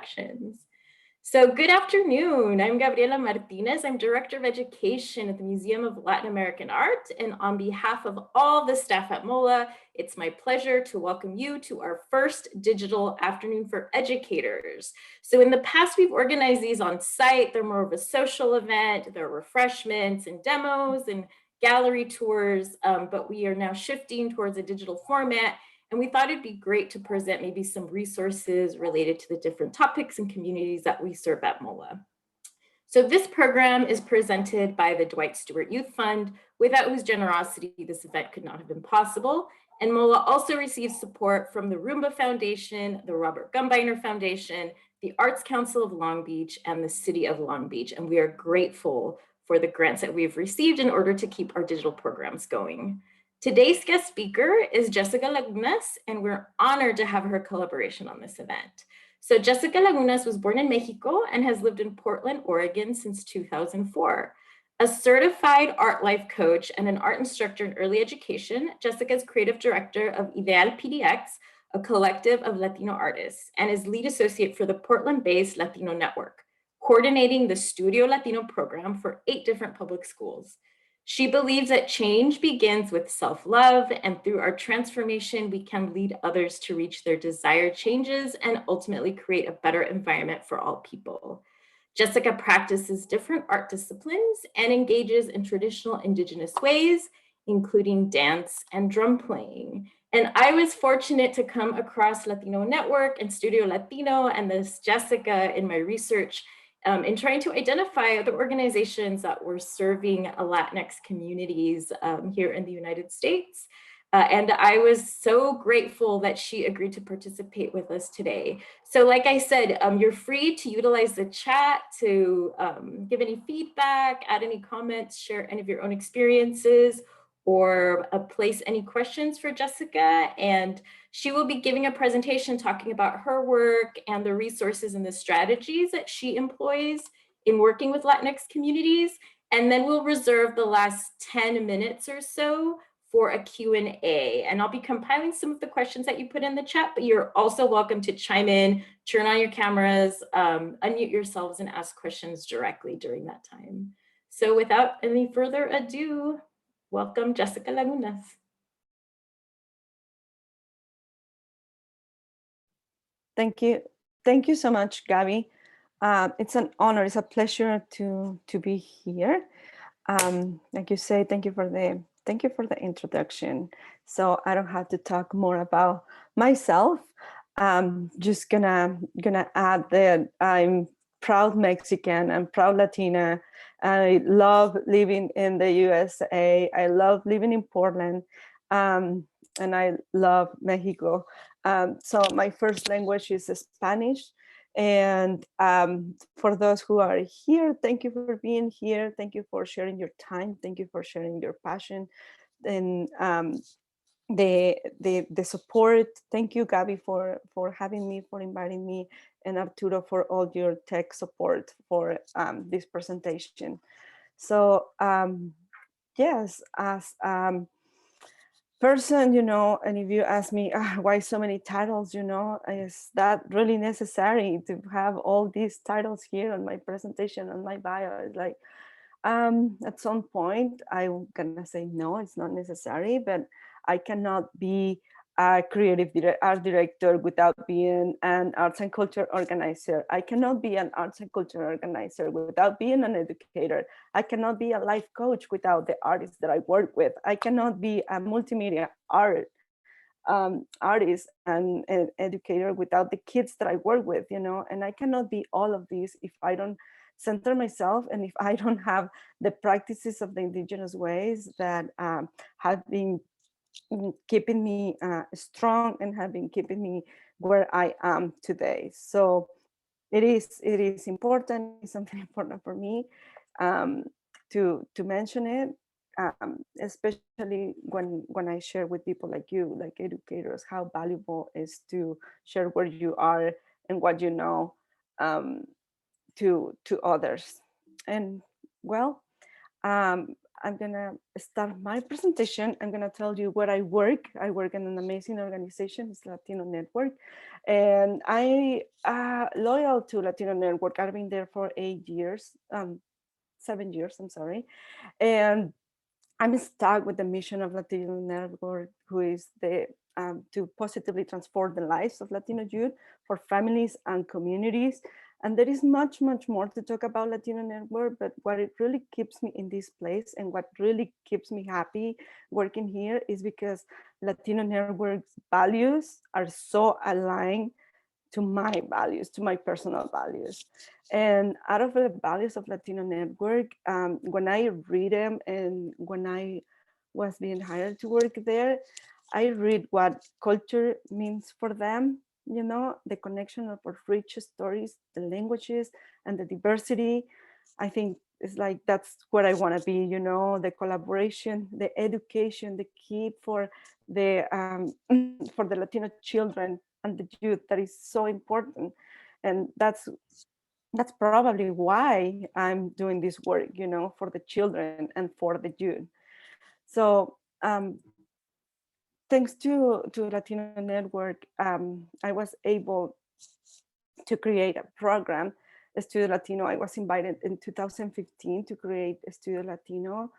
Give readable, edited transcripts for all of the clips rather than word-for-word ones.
introductions. So good afternoon, I'm Gabriela Martinez. I'm Director of Education at the Museum of Latin American Art. And on behalf of all the staff at MOLA, it's my pleasure to welcome you to our first digital afternoon for educators. So in the past, we've organized these on site. They're more of a social event. There are refreshments and demos and gallery tours, but we are now shifting towards a digital format. And we thought it'd be great to present maybe some resources related to the different topics and communities that we serve at MOLA. So this program is presented by the Dwight Stewart Youth Fund, without whose generosity this event could not have been possible. And MOLA also receives support from the Roomba Foundation, the Robert Gumbiner Foundation, the Arts Council of Long Beach, and the City of Long Beach. And we are grateful for the grants that we've received in order to keep our digital programs going. Today's guest speaker is Jessica Lagunas, and we're honored to have her collaboration on this event. So Jessica Lagunas was born in Mexico and has lived in Portland, Oregon since 2004. A certified art life coach and an art instructor in early education, Jessica is creative director of Ideal PDX, a collective of Latino artists, and is lead associate for the Portland-based Latino Network, coordinating the Studio Latino program for 8 different public schools. She believes that change begins with self-love, and through our transformation, we can lead others to reach their desired changes and ultimately create a better environment for all people. Jessica practices different art disciplines and engages in traditional indigenous ways, including dance and drum playing. And I was fortunate to come across Latino Network and Studio Latino and this Jessica in my research in trying to identify other organizations that were serving Latinx communities here in the United States. And I was so grateful that she agreed to participate with us today. So like I said, you're free to utilize the chat to give any feedback, add any comments, share any of your own experiences, or place any questions for Jessica. And she will be giving a presentation talking about her work and the resources and the strategies that she employs in working with Latinx communities. And then we'll reserve the last 10 minutes or so for a Q&A. And I'll be compiling some of the questions that you put in the chat, but you're also welcome to chime in, turn on your cameras, unmute yourselves and ask questions directly during that time. So without any further ado, welcome Jessica Lagunas. Thank you. Thank you so much, Gabby. It's an honor, it's a pleasure to be here. Like you say, thank you for the introduction. So I don't have to talk more about myself. I'm just gonna add that I'm proud Mexican, I'm proud Latina. I love living in the USA. I love living in Portland, and I love Mexico. So my first language is Spanish. And for those who are here, thank you for being here. Thank you for sharing your time. Thank you for sharing your passion and the support. Thank you, Gabby, for having me, for inviting me, and Arturo for all your tech support for this presentation. So yes, as person, and if you ask me why so many titles, is that really necessary to have all these titles here on my presentation, on my bio? It's like at some point I'm gonna say no, it's not necessary, but I cannot be a creative art director without being an arts and culture organizer. I cannot be an arts and culture organizer without being an educator. I cannot be a life coach without the artists that I work with. I cannot be a multimedia artist and an educator without the kids that I work with, and I cannot be all of these if I don't center myself and if I don't have the practices of the indigenous ways that have been keeping me strong and have been keeping me where I am today. So it is important, it's something important for me to mention it, especially when I share with people like you, like educators, how valuable it is to share where you are and what you know to others. And well, I'm gonna start my presentation. I'm gonna tell you where I work. I work in an amazing organization, it's Latino Network. And I loyal to Latino Network. I've been there for 8 years, 7 years, I'm sorry. And I'm stuck with the mission of Latino Network, who is the to positively transform the lives of Latino youth for families and communities. And there is much, much more to talk about Latino Network, but what it really keeps me in this place and what really keeps me happy working here is because Latino Network's values are so aligned to my values, to my personal values. And out of the values of Latino Network, when I read them and when I was being hired to work there, I read what culture means for them, you know, the connection of our rich stories, the languages, and the diversity. I think it's like that's where I want to be, you know, the collaboration, the education, the key for the Latino children and the youth that is so important. And that's probably why I'm doing this work, you know, for the children and for the youth. So thanks to Latino Network, I was able to create a program, Studio Latino. I was invited in 2015 to create Studio Latino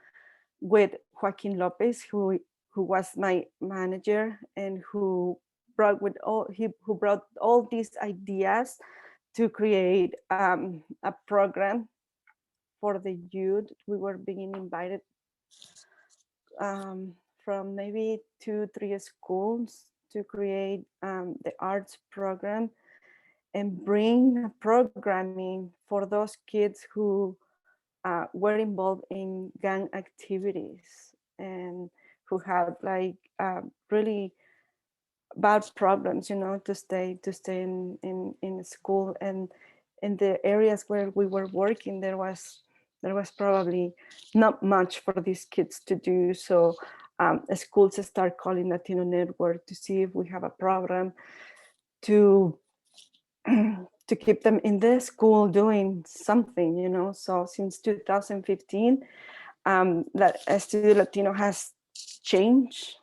with Joaquin Lopez, who was my manager and who brought all these ideas to create a program for the youth. We were being invited from maybe 2, 3 schools to create the arts program and bring programming for those kids who were involved in gang activities and who had like really bad problems, you know, to stay in school. And in the areas where we were working, there was probably not much for these kids to do. So schools start calling Latino Network to see if we have a program to to keep them in the school doing something, you know. So since 2015, that Studio Latino has changed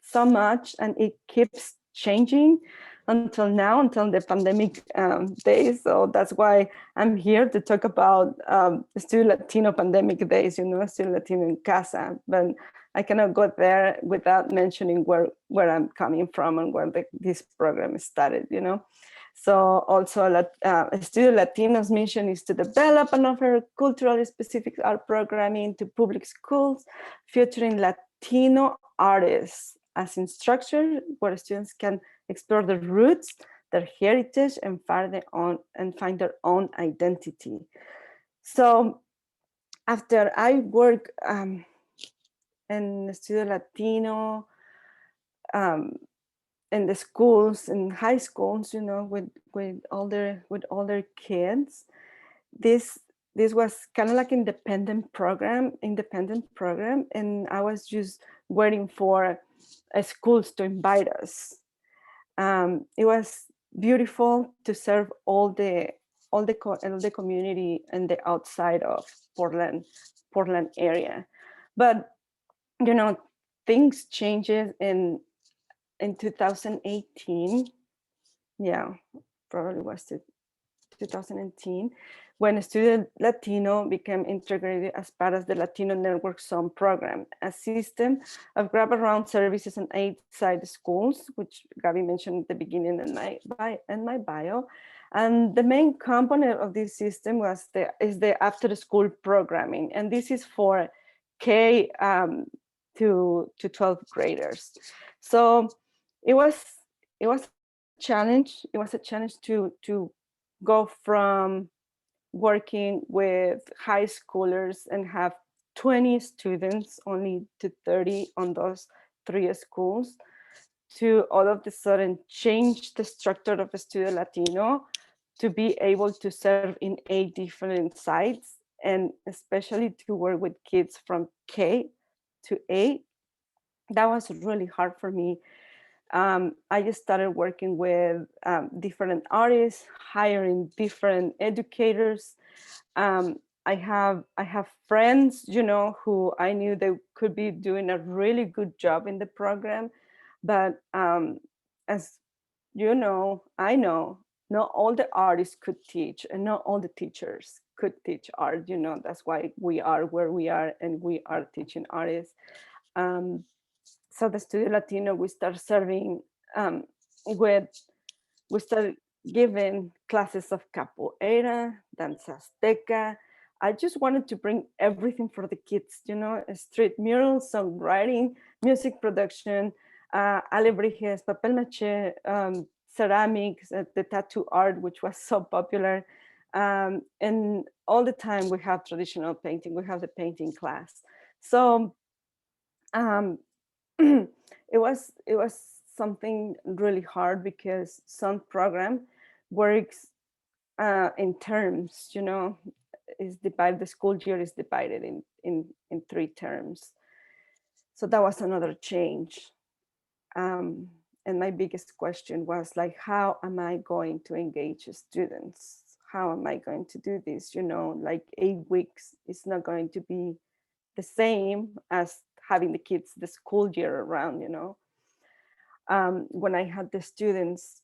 so much, and it keeps changing until now, until the pandemic days. So that's why I'm here to talk about Studio Latino pandemic days, you know, Studio Latino in Casa. But I cannot go there without mentioning where I'm coming from and where this program started, you know. So also Studio Latino's mission is to develop and offer culturally specific art programming to public schools, featuring Latino artists as instructor, where students can explore their roots, their heritage, and find their own identity. So after I work in Studio Latino, in the schools, in high schools, you know, with older kids, this was kind of like independent program, and I was just waiting for schools to invite us. It was beautiful to serve all the community and the outside of Portland area, but you know, things changes in 2018. Yeah, probably was 2018, when Studio Latino became integrated as part of the Latino Network Zone program, a system of grab-around services and aid-side schools, which Gabby mentioned at the beginning in my bio. And the main component of this system is the after-school programming, and this is for K to 12th graders. So it was a challenge. It was a challenge to go from working with high schoolers and have 20 students only to 30 on those 3 schools, to all of a sudden change the structure of Studio Latino to be able to serve in 8 different sites, and especially to work with kids from K to 8. That was really hard for me. I just started working with different artists, hiring different educators, I have friends, who I knew they could be doing a really good job in the program, but as I know not all the artists could teach, and not all the teachers could teach art. That's why we are where we are, and we are teaching artists. Um, so the Studio Latino, we start serving um, with we started giving classes of capoeira, danza azteca. I just wanted to bring everything for the kids, street murals, songwriting, music production, alebrijes, papel mache, ceramics, the tattoo art, which was so popular. And all the time we have traditional painting, we have the painting class. So um, it was something really hard because some program works in terms, is divided. The school year is divided in 3 terms. So that was another change. Um, and my biggest question was like, how am I going to engage students? How am I going to do this? Like 8 weeks is not going to be the same as having the kids the school year around. When I had the students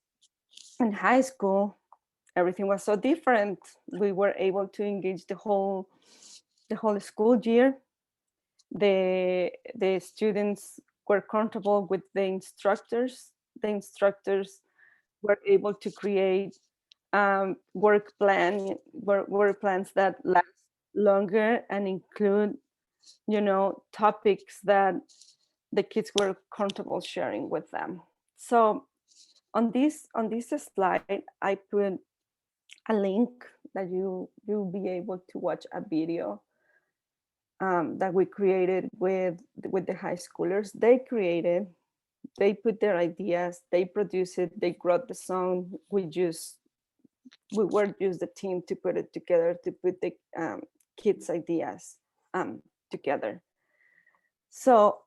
in high school, everything was so different. We were able to engage the whole school year. The students were comfortable with the instructors. The instructors were able to create work plans that last longer and include topics that the kids were comfortable sharing with them. So on this slide, I put a link that you'll be able to watch a video that we created with the high schoolers. They put their ideas, they produced it, they wrote the song. We were just the team to put it together, to put the kids' ideas together. So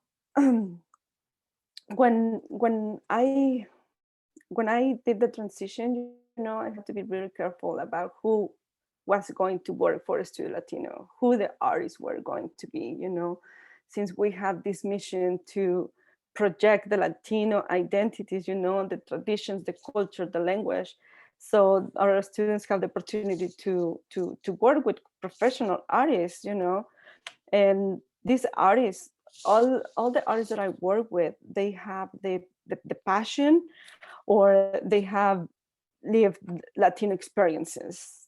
when I did the transition, I had to be really careful about who was going to work for Studio Latino, who the artists were going to be, since we have this mission to project the Latino identities, the traditions, the culture, the language. So our students have the opportunity to work with professional artists, and these artists, all the artists that I work with, they have the passion, or they have lived Latino experiences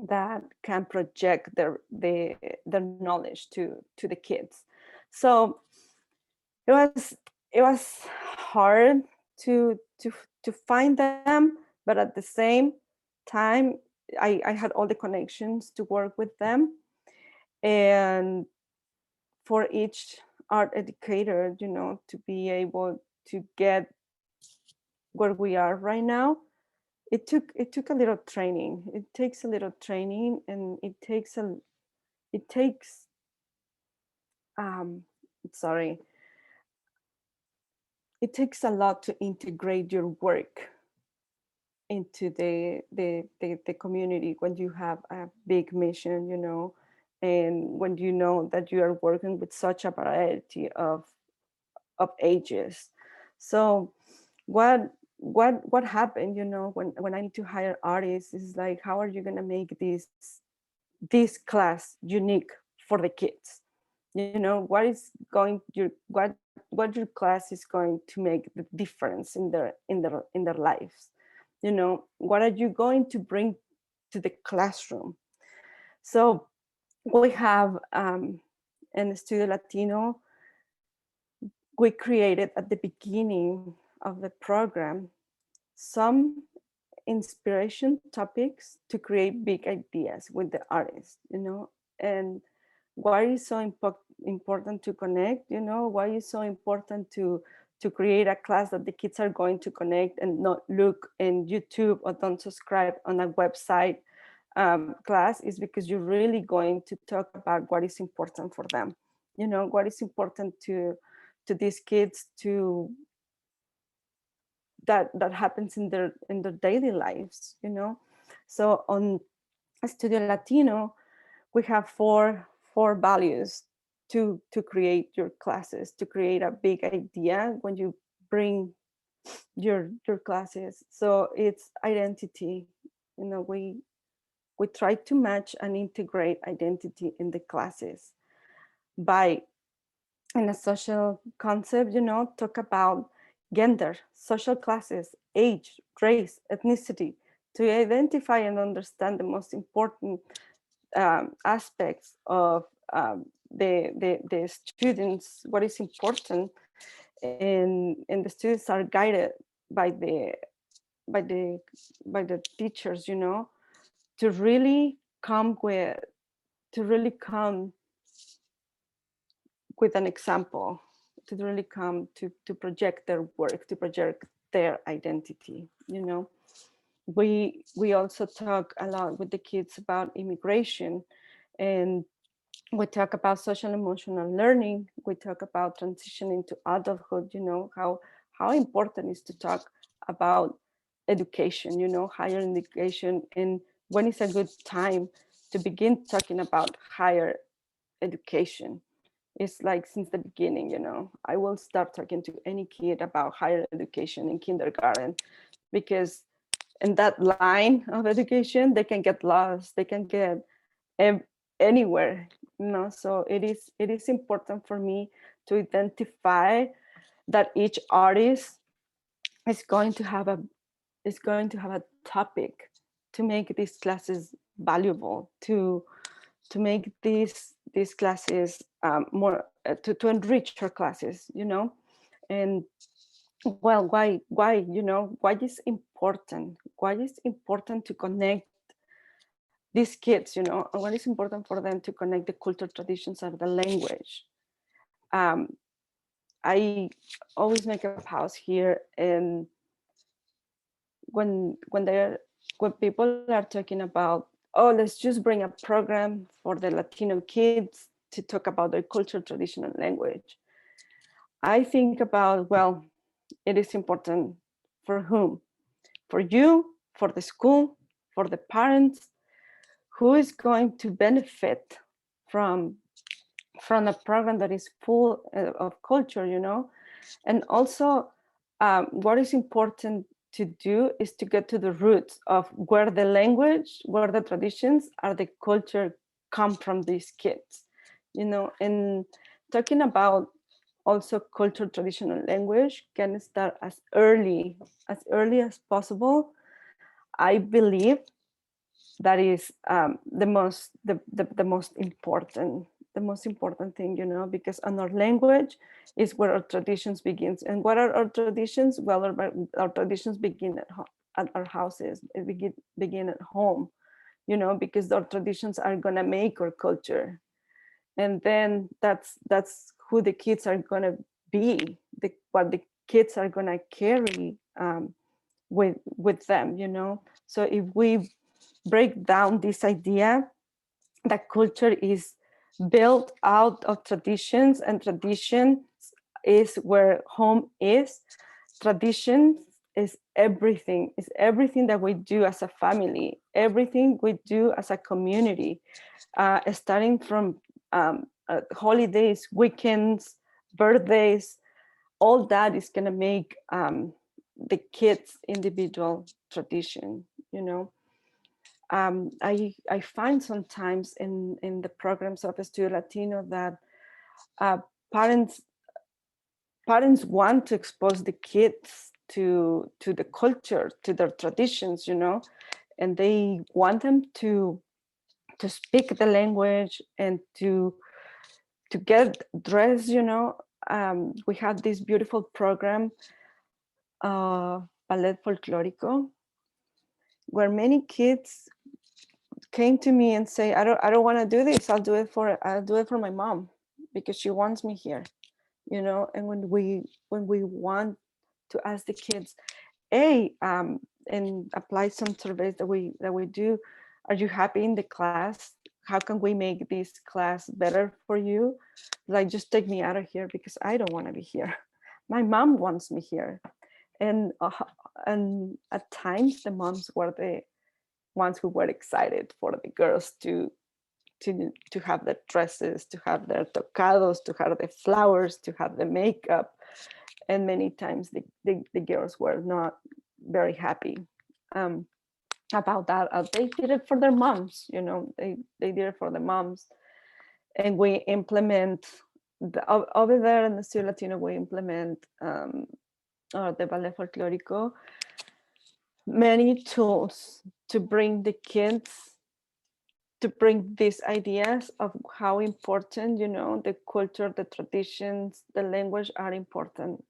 that can project their knowledge to the kids. So it was hard to find them, but at the same time, I had all the connections to work with them. And for each art educator, to be able to get where we are right now, it took a little training. It takes a little training, and it takes um sorry it takes a lot to integrate your work into the community when you have a big mission, and when you know that you are working with such a variety of ages. So what happened, when I need to hire artists, is like, how are you going to make this class unique for the kids? What your class is going to make the difference in their lives? What are you going to bring to the classroom? So we have in Studio Latino, we created at the beginning of the program some inspiration topics to create big ideas with the artists, and why is so important to connect, why is so important to create a class that the kids are going to connect and not look in YouTube or don't subscribe on a website class, is because you're really going to talk about what is important for them, what is important to these kids, to that happens in their daily lives. So on Studio Latino, we have four values to create your classes, to create a big idea when you bring your classes. So it's identity. You know, we try to match and integrate identity in the classes by, in a social concept, you know, talk about gender, social classes, age, race, ethnicity, to identify and understand the most important aspects of the students, what is important, and the students are guided by by the by the teachers, you know, to really come with to really come with an example, to really come to project their work, to project their identity, you know. We also talk a lot with the kids about immigration, and we talk about social emotional learning. We talk about transitioning to adulthood, you know, how important is to talk about education, you know, higher education, and when is a good time to begin talking about higher education. It's like since the beginning, you know, I will start talking to any kid about higher education in kindergarten, because in that line of education, they can get lost, they can get anywhere, you know. So it is important for me to identify that each artist is going to have a topic to make these classes valuable, to make these classes more to enrich her classes, you know. And well, why, you know, why is important to connect these kids, you know, and what is important for them to connect the culture, traditions, and the language. um, I always make a pause here, and when people are talking about, oh, let's just bring a program for the Latino kids to talk about their culture, tradition, and language, I think about, well, it is important for whom? For you, for the school, for the parents, who is going to benefit from a program that is full of culture, you know. And also, what is important to do is to get to the roots of where the language, where the traditions are, the culture come from these kids, you know. And talking about also culture, traditional language can start as early as possible. I believe that is the most important thing, you know, because on our language is where our traditions begins. And what are our traditions? Well, our traditions begin at our houses. It begin at home, you know, because our traditions are gonna make our culture, and then that's who the kids are gonna be, what the kids are gonna carry with them, you know. So if we break down this idea that culture is built out of traditions, and tradition is where home is. Tradition is everything that we do as a family, everything we do as a community, starting from holidays, weekends, birthdays. All that is going to make the kids' individual tradition, you know. I find sometimes in the programs of Studio Latino that uh, parents want to expose the kids to the culture, to their traditions, you know, and they want them to speak the language and to get dressed, you know. We have this beautiful program, Ballet Folklórico, where many kids came to me and say, I don't want to do this. I'll do it for my mom because she wants me here, you know. And when we want to ask the kids, hey, and apply some surveys that we do, are you happy in the class? How can we make this class better for you? Like, just take me out of here because I don't want to be here. My mom wants me here. And at times the moms were the ones who were excited for the girls to to have the dresses, to have their tocados, to have the flowers, to have the makeup. And many times the girls were not very happy about that. They did it for their moms, they did it for the moms. And we implement, over there in the Studio Latino, we implement the Ballet Folklorico, many tools to bring the kids, to bring these ideas of how important, the culture, the traditions, the language are important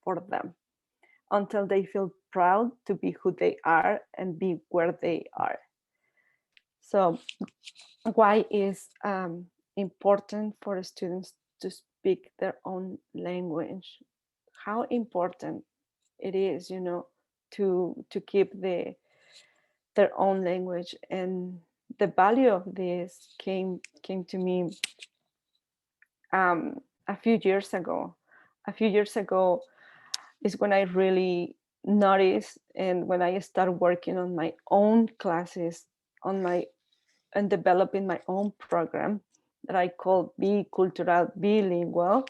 for them, until they feel proud to be who they are and be where they are. So why is important for students to speak their own language? How important it is, to keep their own language. And the value of this came to me a few years ago. A few years ago is when I really noticed, and when I started working on my own classes, and developing my own program that I call Be Cultural Bilingual.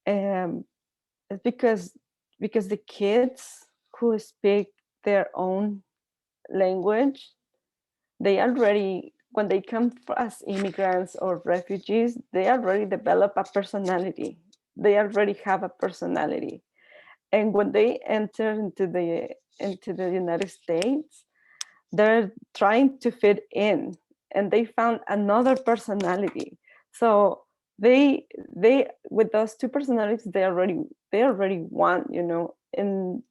It's because the kids who speak their own language, they already, when they come as immigrants or refugees, they already develop a personality. They already have a personality. And when they enter into the United States, they're trying to fit in, and they found another personality. So they with those two personalities, they already won, And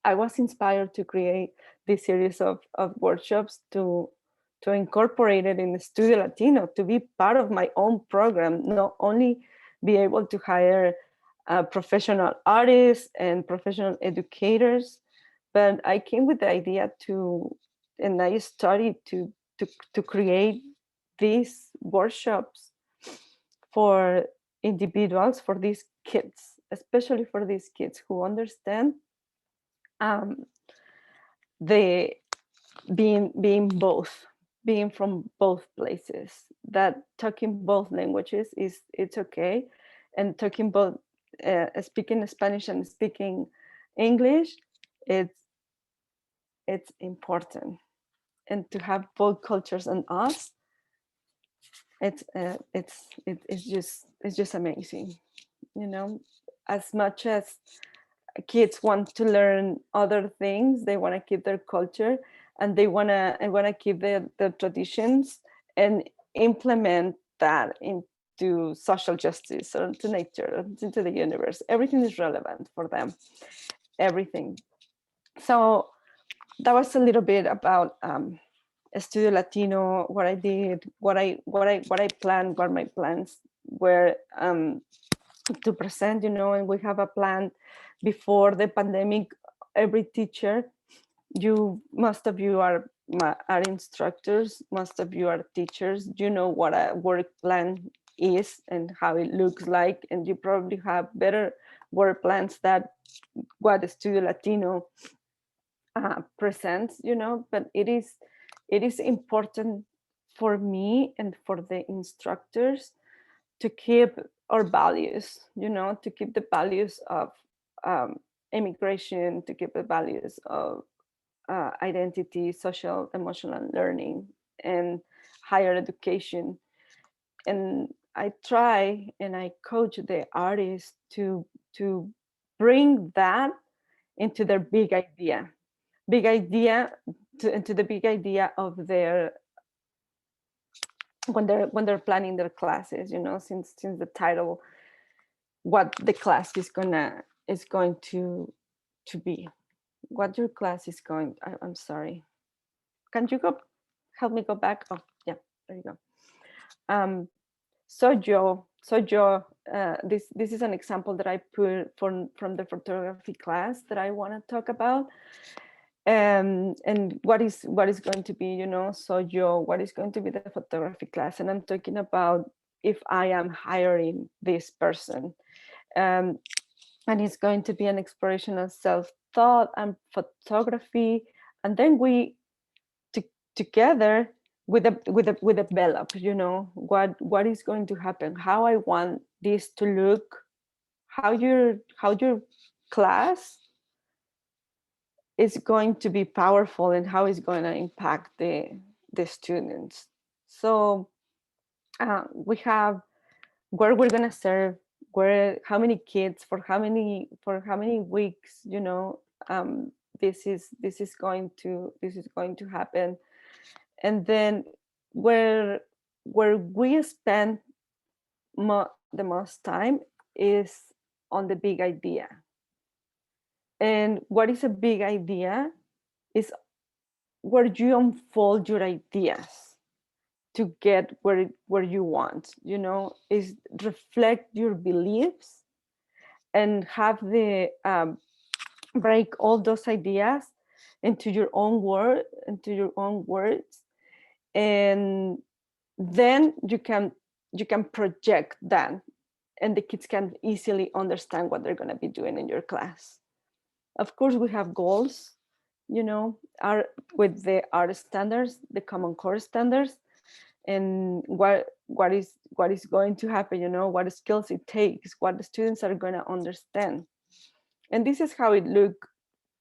I was inspired to create this series of workshops to incorporate it in the Studio Latino, to be part of my own program, not only be able to hire professional artists and professional educators, but I came with the idea and I started to create these workshops for individuals, for these kids, especially for these kids who understand the being from both places, that talking both languages it's okay, and talking both speaking Spanish and speaking English, it's important. And to have both cultures in us, it's just amazing, as much as kids want to learn other things, they want to keep their culture, and they want to keep the traditions and implement that into social justice, or into nature, into the universe. Everything is relevant for them, everything. So that was a little bit about Studio Latino, what I did, what I planned, what my plans were to present, and we have a plan. Before the pandemic, every teacher, most of you are instructors, most of you are teachers, what a work plan is and how it looks like, and you probably have better work plans that what the Studio Latino presents, but it is important for me and for the instructors to keep our values, to keep the values of immigration, to keep the values of identity, social, emotional learning, and higher education. And I try and I coach the artists to bring that into their big idea into the big idea of their when they're planning their classes, since the title, what the class is going to be, what your class is going. I'm sorry, can you help me go back? Oh yeah, there you go. This is an example that I put from the photography class that I want to talk about. And what is going to be, what is going to be the photography class. And I'm talking about if I am hiring this person, and it's going to be an exploration of self-thought and photography, and then we together with develop, you know, what is going to happen, how I want this to look, how your class is going to be powerful and how it's going to impact the students. So we have where we're going to serve, where, how many kids, for how many weeks, you know, this is going to happen. And then where we spend the most time is on the big idea. And what is a big idea is where you unfold your ideas to get where you want, you know, is reflect your beliefs and have the break all those ideas into your own words, and then you can project that, and the kids can easily understand what they're going to be doing in your class. Of course, we have goals, you know, are with the art standards, the common core standards, and what is going to happen, you know, what skills it takes, what the students are going to understand. And this is how it looked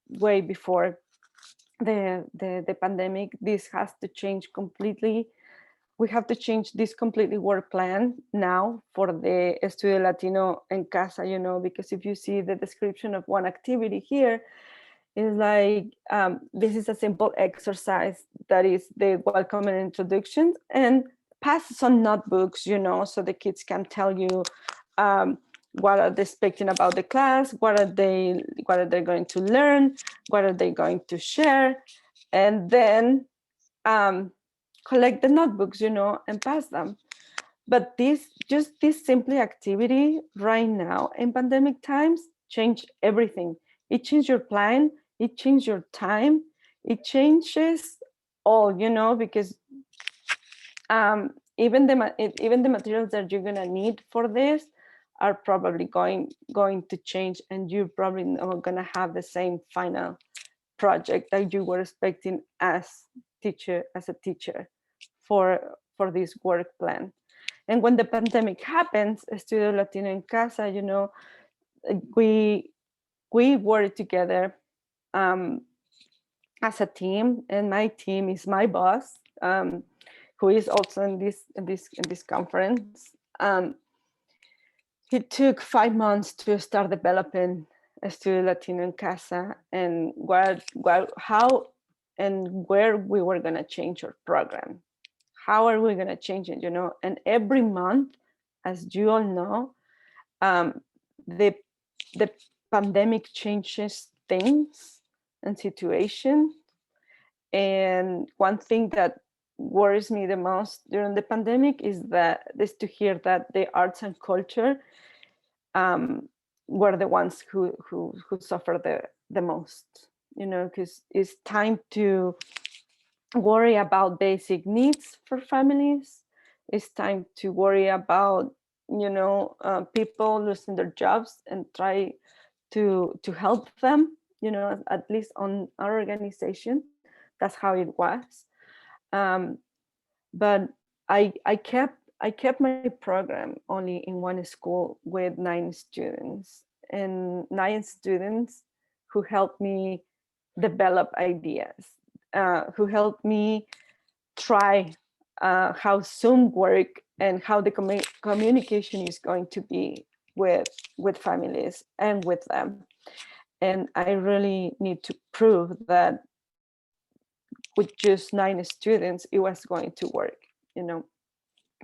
way before the pandemic. This has to change completely. We have to change this completely work plan now for the Studio Latino en Casa, you know, because if you see the description of one activity here, it's like, this is a simple exercise that is the welcome and introduction, and pass some notebooks, you know, so the kids can tell you what are they expecting about the class, what are they going to learn, what are they going to share, and then collect the notebooks, you know, and pass them. But this simply activity right now in pandemic times changed everything. It changed your plan, it changed your time, it changes all, you know, because even the materials that you're gonna need for this are probably going to change, and you're probably not gonna have the same final project that you were expecting as a teacher for this work plan. And when the pandemic happens, Studio Latino en Casa, you know, we work together as a team, and my team is my boss, who is also in this conference. It took 5 months to start developing a Studio Latino en Casa, and how and where we were going to change our program. How are we going to change it, you know? And every month, as you all know, the pandemic changes things and situations. And one thing that worries me the most during the pandemic is to hear that the arts and culture were the ones who suffer the most, you know, because it's time to worry about basic needs for families. It's time to worry about, you know, people losing their jobs and try to help them, you know, at least on our organization. That's how it was. But I kept my program only in one school with 9 students, and 9 students who helped me develop ideas, who helped me try how Zoom work and how the communication is going to be with families and with them. And I really need to prove that with just 9 students, it was going to work, you know.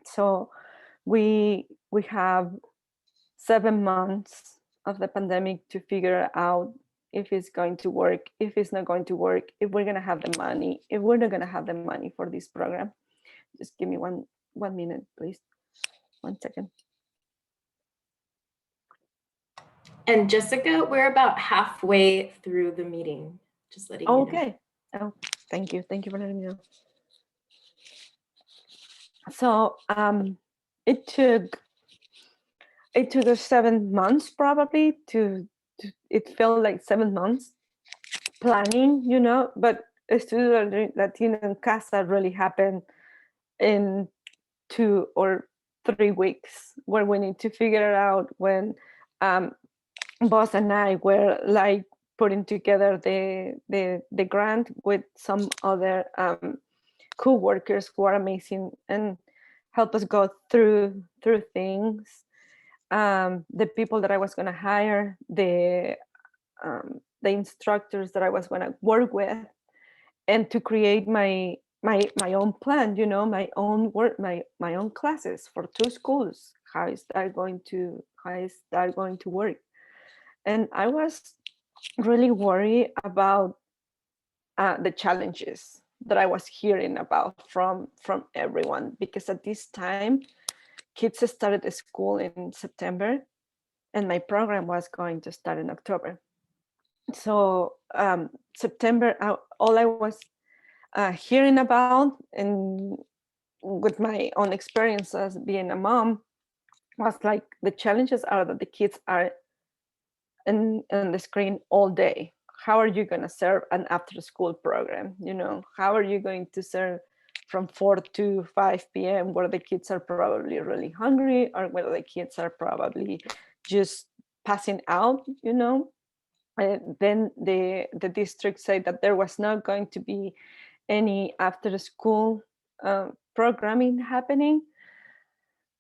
So we have 7 months of the pandemic to figure out if it's going to work, if it's not going to work, if we're going to have the money, if we're not going to have the money for this program. Just give me one minute, please. 1 second. And Jessica, we're about halfway through the meeting. Just letting you know. Okay. Oh, thank you. Thank you for letting me know. So it took us 7 months probably to it felt like 7 months planning, you know, but Studio Latino en Casa really happened in 2 or 3 weeks, where we need to figure it out when boss and I were like putting together the grant with some other co-workers who are amazing and help us go through things. The people that I was going to hire, the instructors that I was going to work with, and to create my own plan, my own work, my own classes for 2 schools. How is that going to work? And I was really worried about the challenges that I was hearing about from everyone, because at this time kids started school in September and my program was going to start in October. So September, all I was hearing about, and with my own experience as being a mom, was like the challenges are that the kids are in the screen all day. How are you going to serve an after school program? How are you going to serve from 4 to 5 p.m. where the kids are probably really hungry, or where the kids are probably just passing out? Then the district said that there was not going to be any after school programming happening,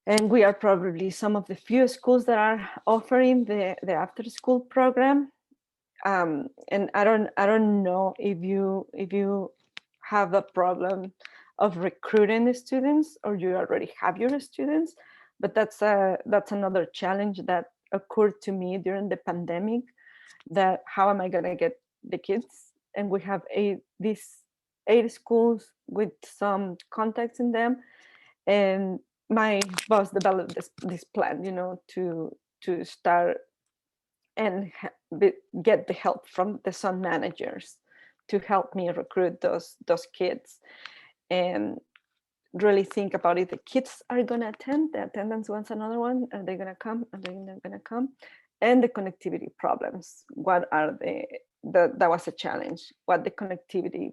and we are probably some of the few schools that are offering the after school program. And I don't know if you have a problem of recruiting the students, or you already have your students, but that's another challenge that occurred to me during the pandemic. That how am I going to get the kids? And we have these 8 schools with some contacts in them, and my boss developed this plan, to start and get the help from the sun managers to help me recruit those kids, and really think about it. The kids are going to attend. The attendance was another one. Are they going to come? Are they not going to come? And the connectivity problems. What are that was a challenge. What the connectivity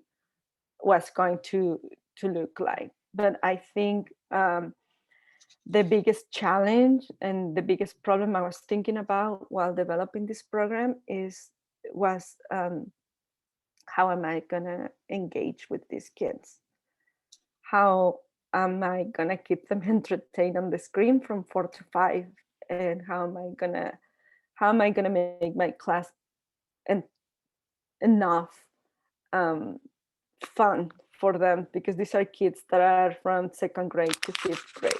was going to look like. But I think the biggest challenge and the biggest problem I was thinking about while developing this program was how am I gonna engage with these kids? How am I gonna keep them entertained on the screen from 4 to 5? And how am I gonna make my class enough fun for them? Because these are kids that are from 2nd grade to 5th grade.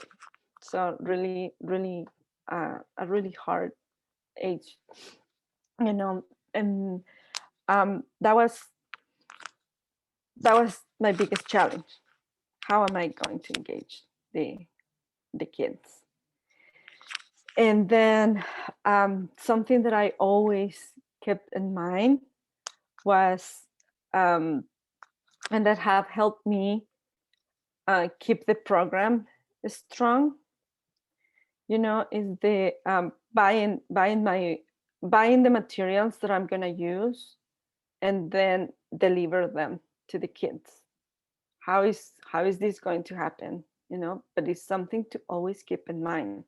So really, really a really hard age, and that was my biggest challenge. How am I going to engage the kids? And then something that I always kept in mind was, and that have helped me keep the program strong, is the buying the materials that I'm going to use, and then deliver them to the kids. How is this going to happen? But it's something to always keep in mind.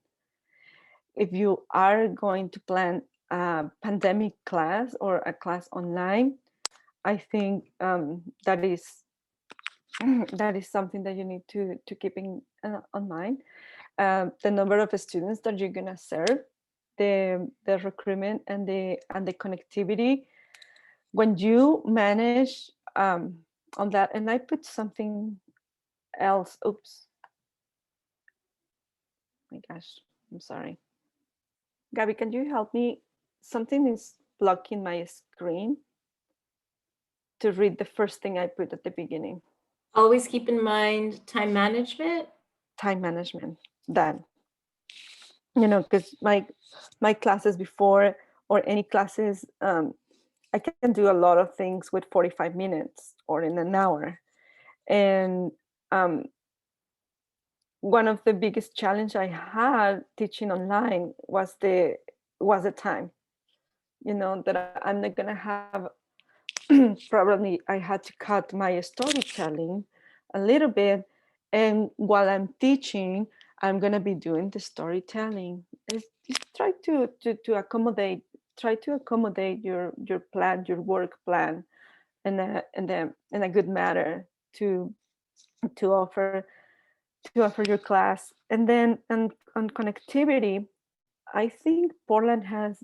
If you are going to plan a pandemic class or a class online, I think that is something that you need to keep in mind. The number of students that you're gonna serve, the recruitment and the connectivity. When you manage on that, and I put something else. Oops. My gosh, I'm sorry. Gabby, can you help me? Something is blocking my screen to read the first thing I put at the beginning. Always keep in mind time management. Time management. That, because my classes before, or any classes, I can do a lot of things with 45 minutes or in an hour. And one of the biggest challenge I had teaching online was the time. That I'm not gonna have. Probably I had to cut my storytelling a little bit, And while I'm teaching, I'm gonna be doing the storytelling. It's try to accommodate your plan, your work plan, in a good manner to to offer your class. And then on connectivity, I think Portland has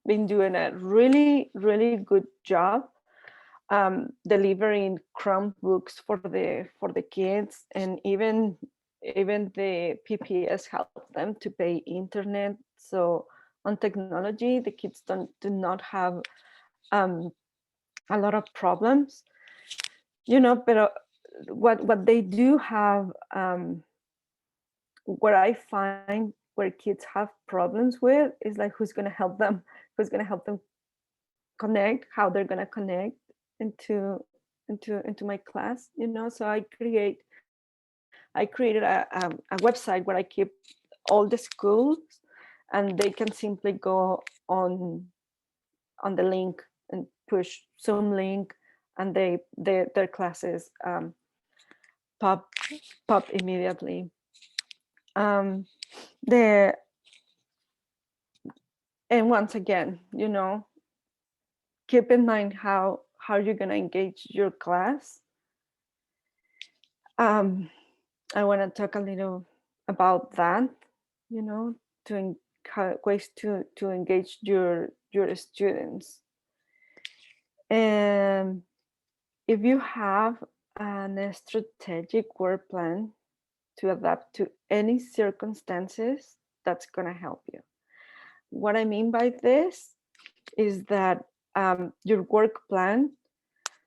been doing a really good job delivering Chromebooks for the kids, and even the PPS help them to pay internet. So on technology, the kids do not have um, a lot of problems, but what they do have, what I find where kids have problems with is like who's going to help them connect, how they're going to connect into into my class. So I created a website where I keep all the schools, and they can simply go on the link and push Zoom link, and their classes pop immediately. um the and once again, keep in mind how you're going to engage your class. I want to talk a little about that, to ways to engage your students. And if you have a strategic work plan to adapt to any circumstances, that's going to help you. What I mean by this is that your work plan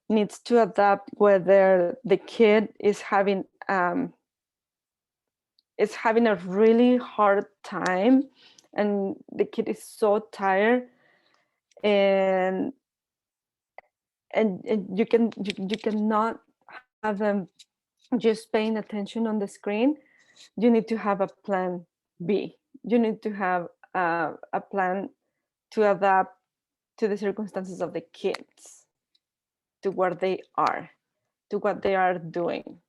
needs to adapt whether the kid is having a really hard time, and the kid is so tired, and you cannot have them just paying attention on the screen. You need to have a plan B. You need to have a plan to adapt to the circumstances of the kids, to where they are, to what they are doing.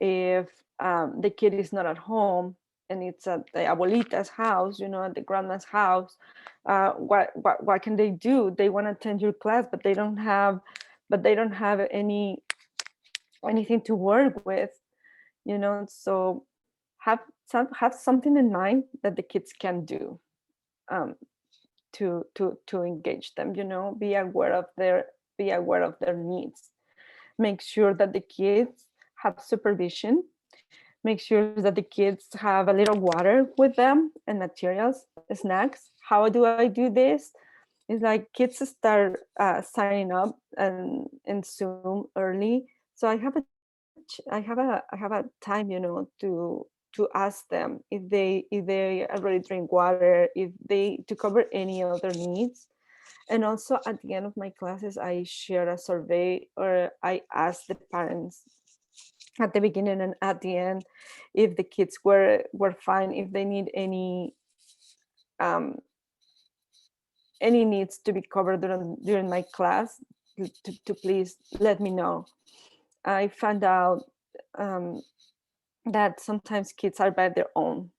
If the kid is not at home and it's at the abuelita's house, at the grandma's house, what can they do? They want to attend your class, but they don't have anything to work with, So have something in mind that the kids can do, um, to engage them. Be aware of their needs. Make sure that the kids have supervision. Make sure that the kids have a little water with them and materials, snacks. How do I do this? It's like kids start signing up and in Zoom early, so I have a time, to ask them if they already drink water, if they to cover any other needs. And also at the end of my classes, I share a survey, or I ask the parents at the beginning and at the end if the kids were fine, if they need um, any needs to be covered during my class, to please let me know. I found out that sometimes kids are by their own.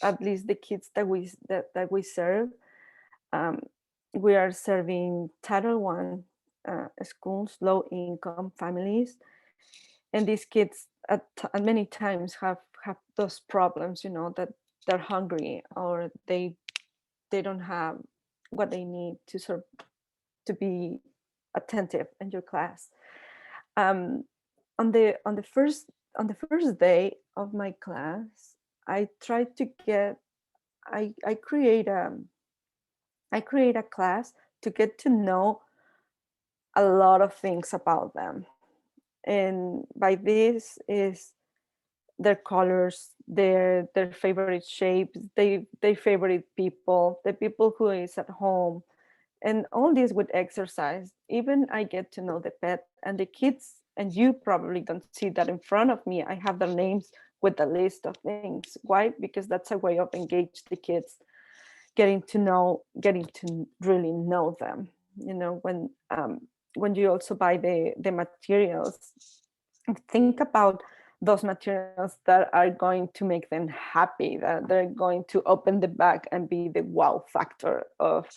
At least the kids that we serve, um, we are serving Title schools, low income families, and these kids at many times have those problems, that they're hungry, or they don't have what they need to be attentive in your class. Um, on the first day of my class, I tried to get I create a class to get to know a lot of things about them. And by this is their colors, their favorite shapes, they favorite people, the people who is at home, and all this with exercise. Even I get to know the pet and the kids, and you probably don't see that in front of me. I have their names with a list of things. Why? Because that's a way of engage the kids, getting to really know them. When you also buy the materials, think about those materials that are going to make them happy, that they're going to open the bag and be the wow factor of,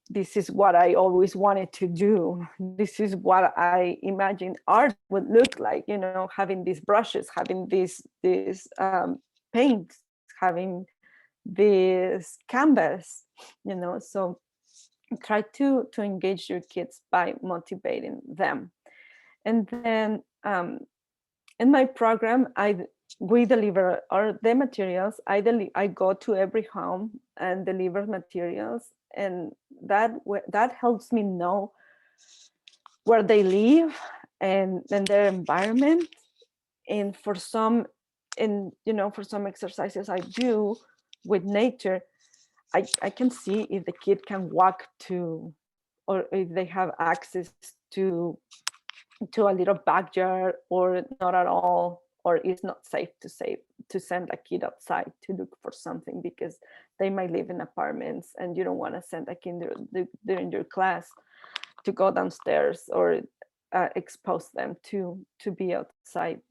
this is what I always wanted to do. This is what I imagined art would look like, you know, having these brushes, having these paints, having this canvas, you know. So try to engage your kids by motivating them. And then in my program, we deliver the materials. I go to every home and deliver materials, and that helps me know where they live and their environment. And for some, for some exercises I do with nature, I can see if the kid can walk to, or if they have access to a little backyard, or not at all, or it's not safe to send a kid outside to look for something, because they might live in apartments and you don't want to send a kid during your class to go downstairs, or expose them to be outside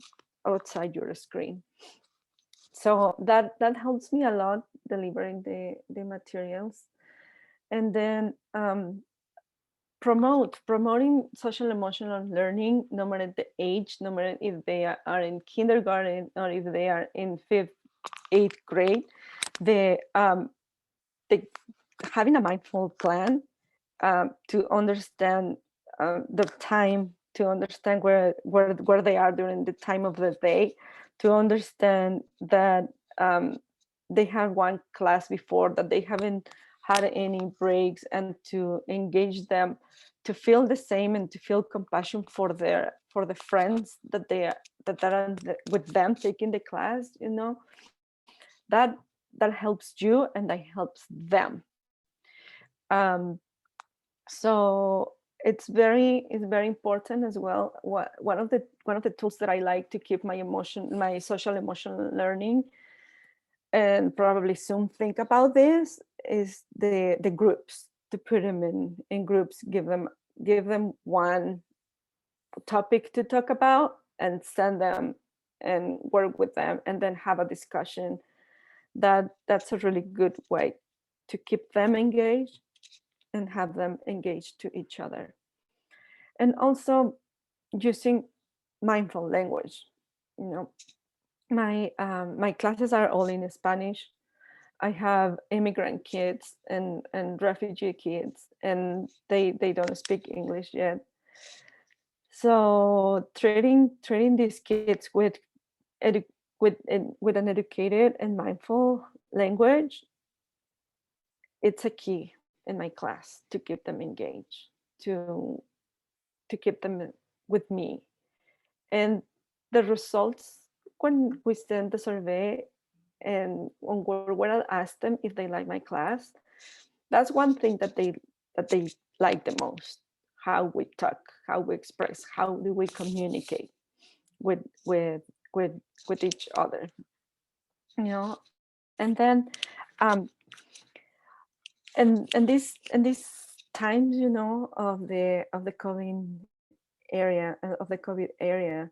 your screen. So that helps me a lot, delivering the materials. And then promoting social emotional learning, no matter the age, no matter if they are in kindergarten or if they are in 8th grade. The having a mindful plan, to understand the time, to understand where they are during the time of the day, to understand that they have one class before, that they haven't had any breaks, and to engage them, to feel the same and to feel compassion for the friends that are with them taking the class, you know. That helps you and that helps them. So it's very important as well. One of the tools that I like to keep my social emotional learning, and probably soon think about this, is the groups, to put them in groups, give them one topic to talk about, and send them and work with them, and then have a discussion. That's a really good way to keep them engaged and have them engaged to each other. And also using mindful language. You know, my classes are all in Spanish. I have immigrant kids and refugee kids, and they don't speak English yet. So treating these kids with an educated and mindful language, it's a key in my class to keep them engaged, to keep them with me. And the results, when we send the survey and when I ask them if they like my class, that's one thing that they like the most: how we talk, how we express, how do we communicate with with with with each other, you know. And then and these times, you know, of the COVID area,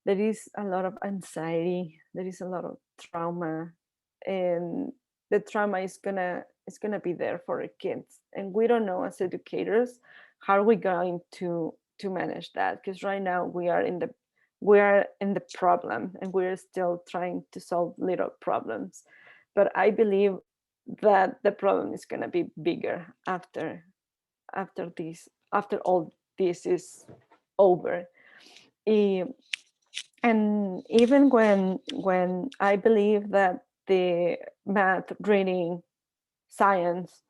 there is a lot of anxiety, there is a lot of trauma, and the trauma is gonna be there for our kids, and we don't know, as educators, how are we going to manage that, because right now we are in the problem, and we're still trying to solve little problems. But I believe that the problem is going to be bigger after all this is over. Eh, and even when I believe that the math, reading, science,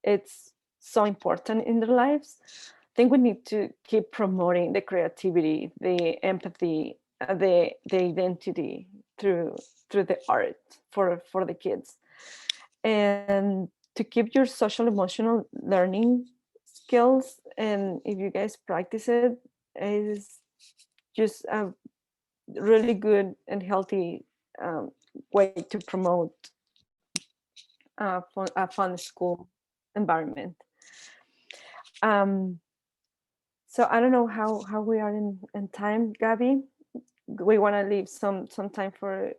it's so important in their lives, I think we need to keep promoting the creativity, the empathy, the identity through the art for the kids. And to keep your social emotional learning skills, and if you guys practice it, is just a really good and healthy way to promote a fun school environment. Um, so I don't know how we are in time, Gabby. we want to leave some time for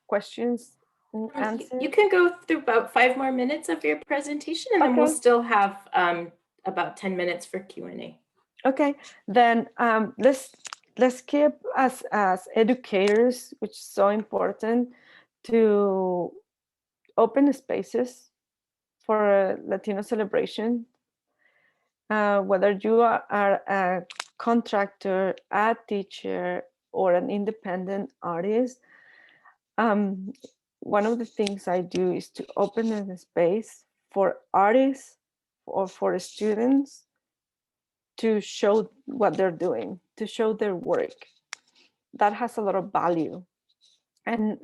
questions and You answers. can go through about 5 more minutes of your presentation, and then we'll Okay. still have about 10 minutes for Q&A. Okay, then let's keep as educators, which is so important, to open spaces for a Latino celebration. Whether you are a contractor, a teacher, or an independent artist, one of the things I do is to open a space for artists or for students to show what they're doing, to show their work. That has a lot of value. And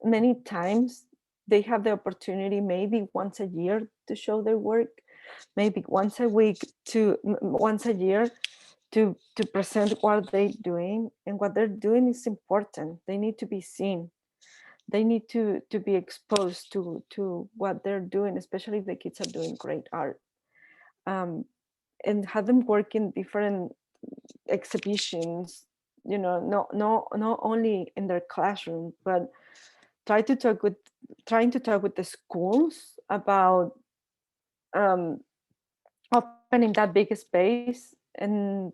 many times they have the opportunity maybe once a year to show their work, maybe once a week to once a year to present what they're doing. And what they're doing is important. They need to be seen. They need to be exposed to what they're doing, especially if the kids are doing great art. And have them work in different exhibitions, not only in their classroom, but try to talk with trying to talk with the schools about um, opening that big space in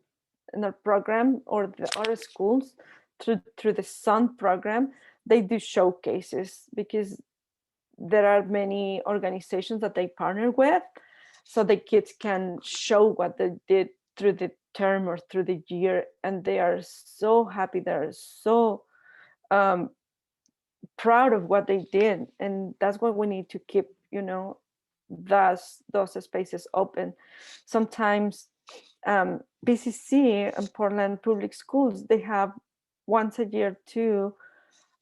our program, or the other schools through the Sun program. They do showcases because there are many organizations that they partner with, so the kids can show what they did through the term or through the year, and they are so happy, they're so um, proud of what they did. And that's what we need to keep, those spaces open. Sometimes PCC and Portland Public Schools, they have once a year too.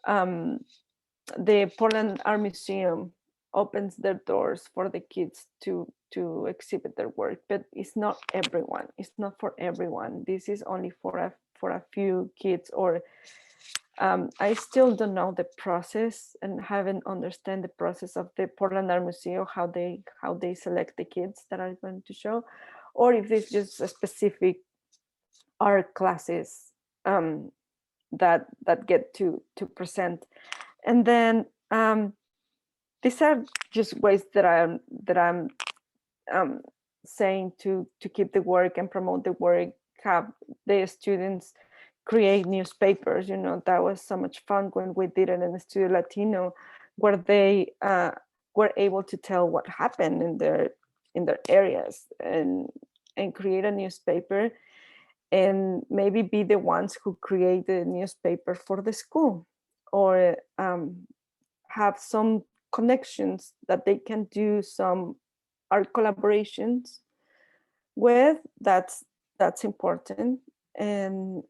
The Portland Art Museum opens their doors for the kids to exhibit their work, but it's not everyone. It's not for everyone. This is only for a few kids. Or I still don't know the process and haven't understand the process of the Portland Art Museum, how they select the kids that are going to show, or if it's just a specific art classes that get to present. And then these are just ways that I'm saying to keep the work and promote the work. Have the students create newspapers. That was so much fun when we did it in the Studio Latino, where they were able to tell what happened in their areas, and create a newspaper, and maybe be the ones who create the newspaper for the school, or have some connections that they can do some art collaborations with. That's important. And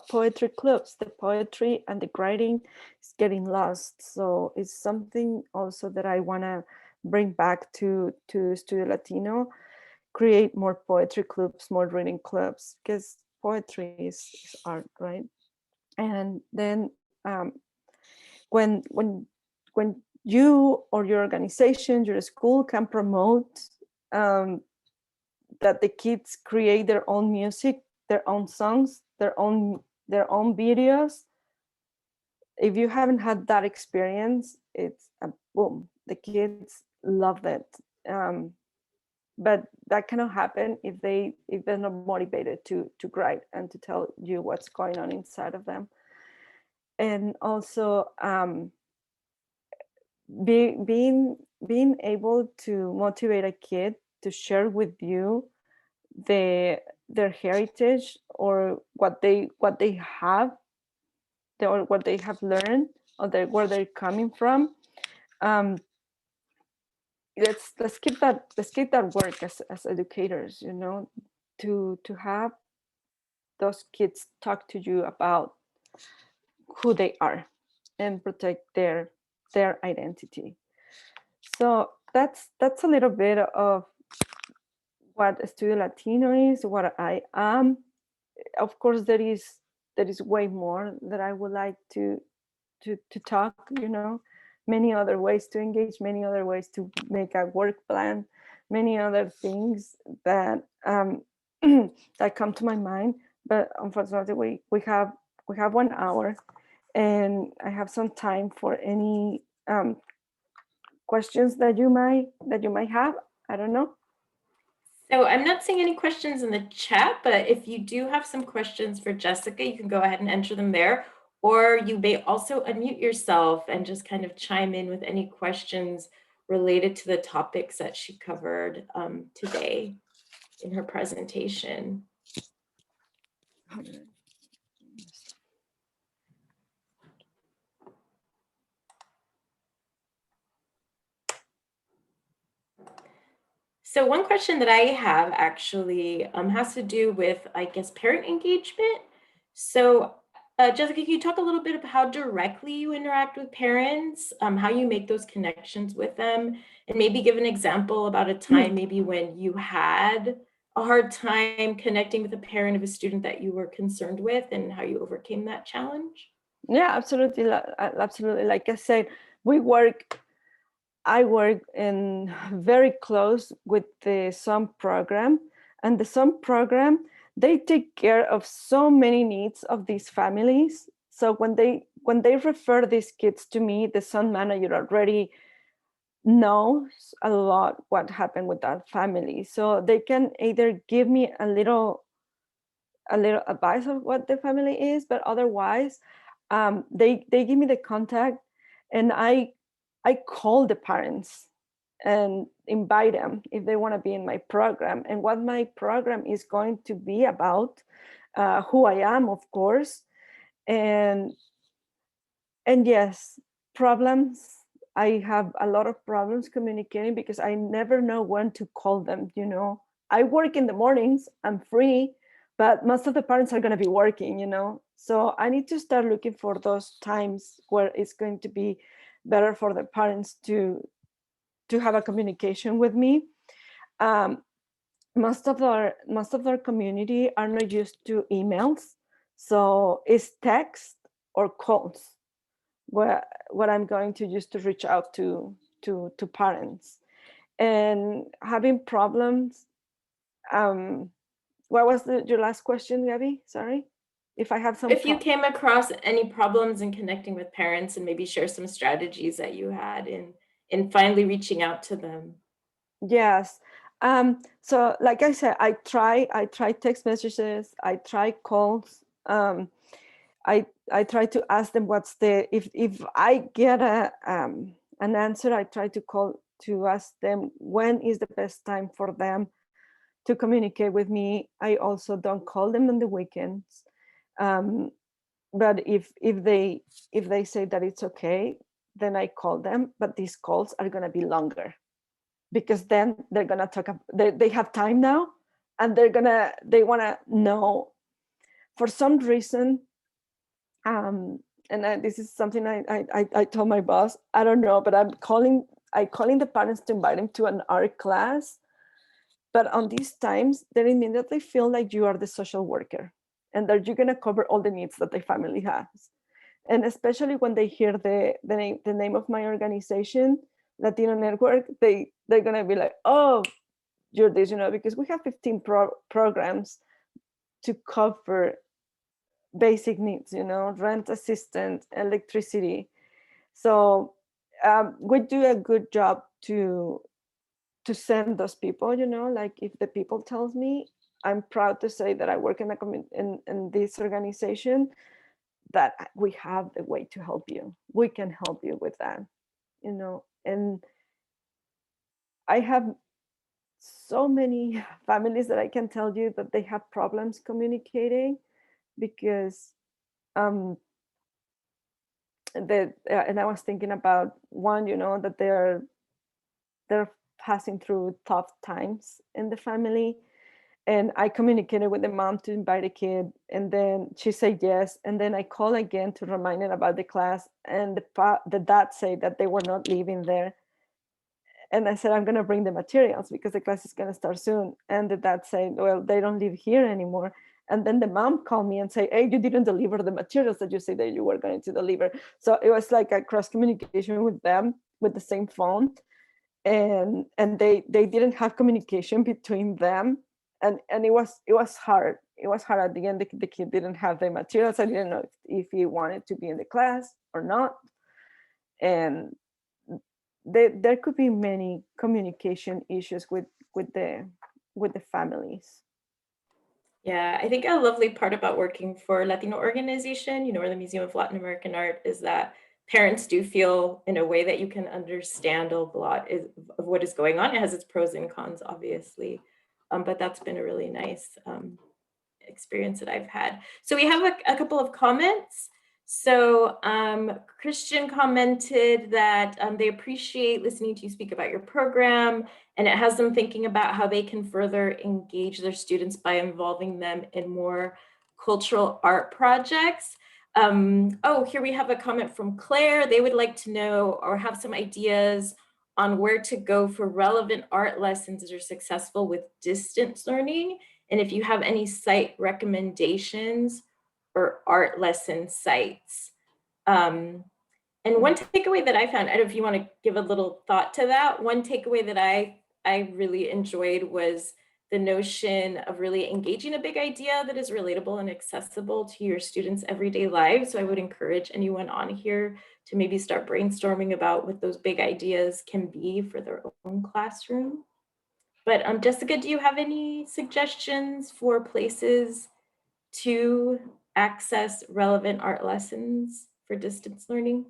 poetry clubs, the poetry and the writing is getting lost, so it's something also that I want to bring back to Studio Latino. Create more poetry clubs, more reading clubs, because poetry is art, right? And then when you or your organization, your school can promote that the kids create their own music, their own songs, their own videos. If you haven't had that experience, it's a boom. The kids love it. But that cannot happen if they're not motivated to write and to tell you what's going on inside of them. And also being able to motivate a kid to share with you their heritage, or what they have, or what they have learned, or where they're coming from. um, let's keep that work as educators, to have those kids talk to you about who they are and protect their identity. So that's a little bit of what Studio Latino is, what I am. Of course, there is way more that I would like to talk. Many other ways to engage, many other ways to make a work plan, many other things that that come to my mind. but unfortunately we have 1 hour, and I have some time for any questions that you might have. I don't know. So I'm not seeing any questions in the chat, but if you do have some questions for Jessica, you can go ahead and enter them there, or you may also unmute yourself and just kind of chime in with any questions related to the topics that she covered today in her presentation. So one question that I have actually has to do with, I guess, parent engagement. So Jessica, can you talk a little bit about how directly you interact with parents, how you make those connections with them, and maybe give an example about a time maybe when you had a hard time connecting with a parent of a student that you were concerned with and how you overcame that challenge? Yeah, absolutely, absolutely. Like I said, I work in very close with the SUM program, and the SUM program, they take care of so many needs of these families. So when they refer these kids to me, the SUM manager already knows a lot what happened with that family. So they can either give me a little advice of what the family is, but otherwise, they give me the contact, and I call the parents and invite them if they want to be in my program, and what my program is going to be about, who I am, of course, and yes, problems. I have a lot of problems communicating because I never know when to call them. I work in the mornings, I'm free, but most of the parents are going to be working. So I need to start looking for those times where it's going to be better for the parents to have a communication with me. Um, most of our community are not used to emails, so it's text or calls what I'm going to use to reach out to parents. And having problems. What was your last question, Gabby? Sorry, if I have some. If you came across any problems in connecting with parents and maybe share some strategies that you had in finally reaching out to them. Yes. So like I said, I try text messages, I try calls. I try to ask them if I get an answer, I try to call to ask them when is the best time for them to communicate with me. I also don't call them on the weekends. But if they say that it's okay, then I call them. But these calls are gonna be longer, because then they're gonna talk. They have time now, and they wanna know. For some reason, and this is something I told my boss. I don't know, but I'm calling the parents to invite them to an art class. But on these times, they immediately feel like you are the social worker, and that you're gonna cover all the needs that the family has. And especially when they hear the name of my organization, Latino Network, they're gonna be like, oh, you're this, because we have 15 programs to cover basic needs, rent assistance, electricity. So we do a good job to send those people, like if the people tells me, I'm proud to say that I work in this organization, that we have the way to help you. We can help you with that, and I have so many families that I can tell you that they have problems communicating because and I was thinking about one, that they're passing through tough times in the family. And I communicated with the mom to invite a kid, and then she said yes. And then I called again to remind her about the class, and the dad said that they were not living there. And I said, I'm going to bring the materials because the class is going to start soon. And the dad said, well, they don't live here anymore. And then the mom called me and said, hey, you didn't deliver the materials that you said that you were going to deliver. So it was like a cross communication with them with the same phone. And they didn't have communication between them. and it was hard. It was hard at the end. The kid didn't have the materials. I didn't know if he wanted to be in the class or not. And there could be many communication issues with the with the families. Yeah, I think a lovely part about working for a Latino organization, or the Museum of Latin American Art, is that parents do feel in a way that you can understand a lot of what is going on. It has its pros and cons, obviously, but that's been a really nice experience that I've had. So we have a couple of comments. So Christian commented that they appreciate listening to you speak about your program, and it has them thinking about how they can further engage their students by involving them in more cultural art projects. Oh, here we have a comment from Claire. They would like to know or have some ideas on where to go for relevant art lessons that are successful with distance learning, and if you have any site recommendations or art lesson sites. And one takeaway that I found, I don't know if you want to give a little thought to that. One takeaway that I really enjoyed was the notion of really engaging a big idea that is relatable and accessible to your students' everyday lives. So I would encourage anyone on here to maybe start brainstorming about what those big ideas can be for their own classroom. But Jessica, do you have any suggestions for places to access relevant art lessons for distance learning?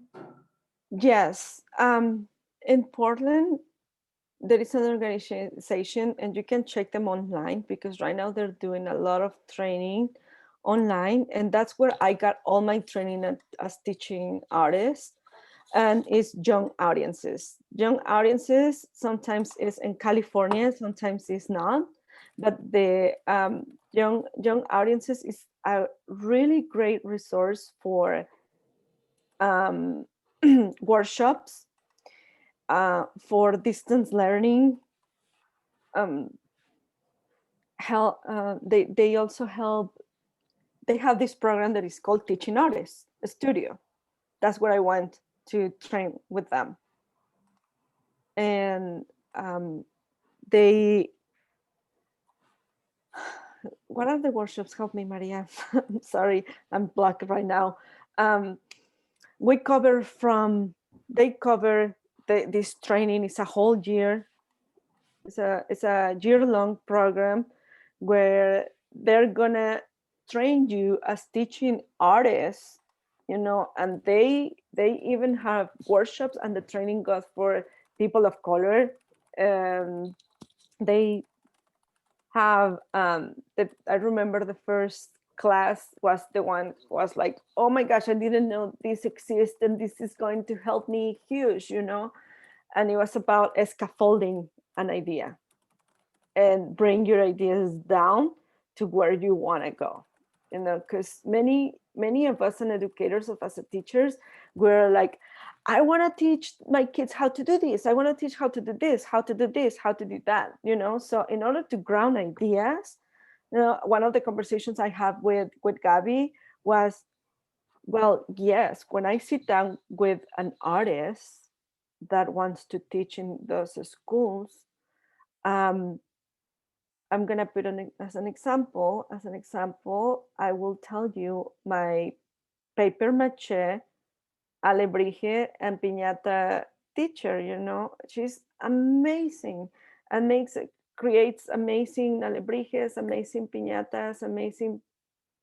Yes, in Portland, there is an organization, and you can check them online because right now they're doing a lot of training online, and that's where I got all my training as teaching artist. And it's young audiences. Young audiences sometimes is in California, sometimes it's not. But the young audiences is a really great resource for workshops, for distance learning. They also help. They have this program that is called Teaching Artists Studio. That's where I went to train with them. And they what are the workshops? Help me, Maria. I'm sorry, I'm blocked right now. We cover from they cover this training. It's a whole year. It's a year-long program where they're gonna train you as teaching artists, and they even have workshops, and the training goes for people of color. They have I remember the first class was the one was like, oh my gosh, I didn't know this exists, and this is going to help me huge, and it was about scaffolding an idea and bring your ideas down to where you want to go, because many of us and educators, of us as teachers, we're like, I want to teach my kids how to do this, I want to teach how to do this, how to do this, how to do that, so in order to ground ideas, one of the conversations I have with Gabby was, well, yes, when I sit down with an artist that wants to teach in those schools, um, I'm gonna put as an example. I will tell you my paper mache, alebrije, and piñata teacher. She's amazing and creates amazing alebrijes, amazing piñatas, amazing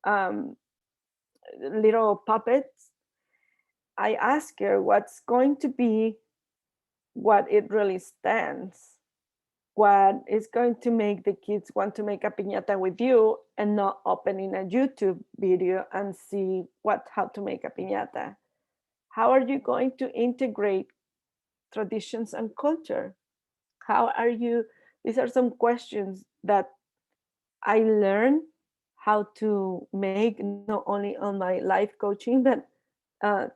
um, little puppets. I ask her what's going to be what it really stands, what is going to make the kids want to make a piñata with you and not opening a YouTube video and see how to make a piñata. How are you going to integrate traditions and culture? These are some questions that I learned how to make, not only on my life coaching, but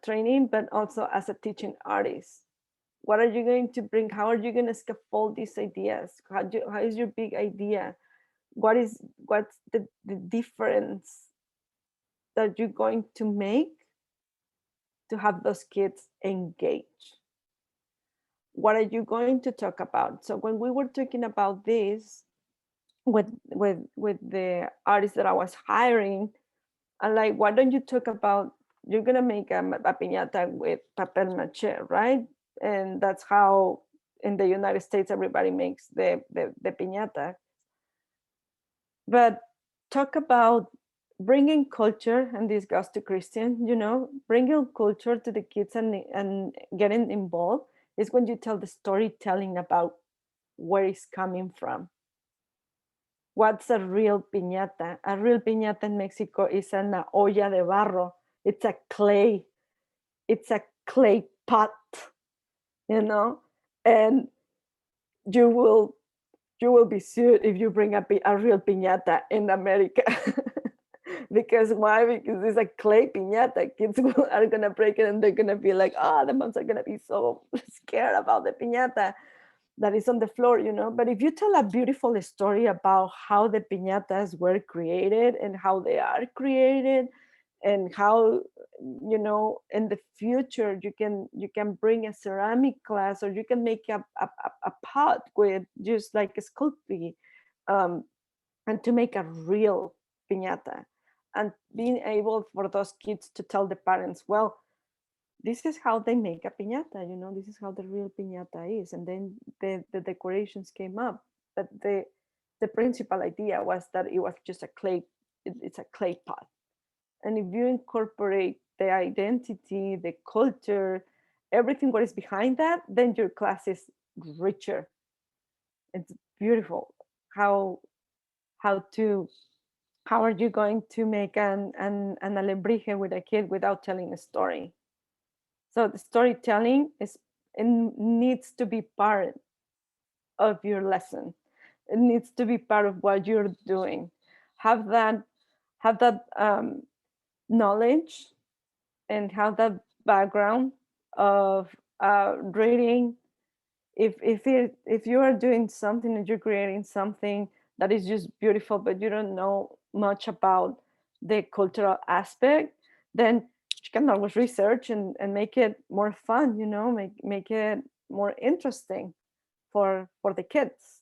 training, but also as a teaching artist. What are you going to bring? How are you going to scaffold these ideas? How is your big idea? What's the difference that you're going to make to have those kids engage? What are you going to talk about? So when we were talking about this, with the artists that I was hiring. I'm like, why don't you talk about, you're gonna make a piñata with papel maché, right? And that's how in the United States everybody makes the piñata. But talk about bringing culture, and this goes to Christian, bringing culture to the kids and getting involved is when you tell the storytelling about where it's coming from. What's a real piñata? A real piñata in Mexico is una olla de barro. It's a clay pot, and you will be sued if you bring a real piñata in America. Because why? Because it's a clay piñata. Kids are gonna break it and they're gonna be like, the moms are gonna be so scared about the piñata that is on the floor, But if you tell a beautiful story about how the piñatas were created and how they are created, and how, in the future you can bring a ceramic class, or you can make a pot with just like a sculpting, and to make a real piñata, and being able for those kids to tell the parents, well, this is how they make a piñata, this is how the real piñata is. And then the decorations came up, but the principal idea was that it was just it's a clay pot. And if you incorporate the identity, the culture, everything what is behind that, then your class is richer. It's beautiful. How are you going to make an alebrije with a kid without telling a story? So the storytelling needs to be part of your lesson. It needs to be part of what you're doing. Have that knowledge, and have that background of reading. If you are doing something and you're creating something that is just beautiful, but you don't know much about the cultural aspect, then you can always research and make it more fun, make it more interesting for the kids.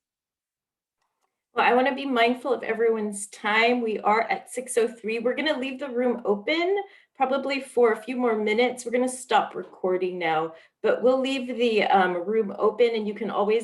Well, I want to be mindful of everyone's time. We are at 6:03. We're going to leave the room open probably for a few more minutes. We're going to stop recording now, but we'll leave the room open, and you can always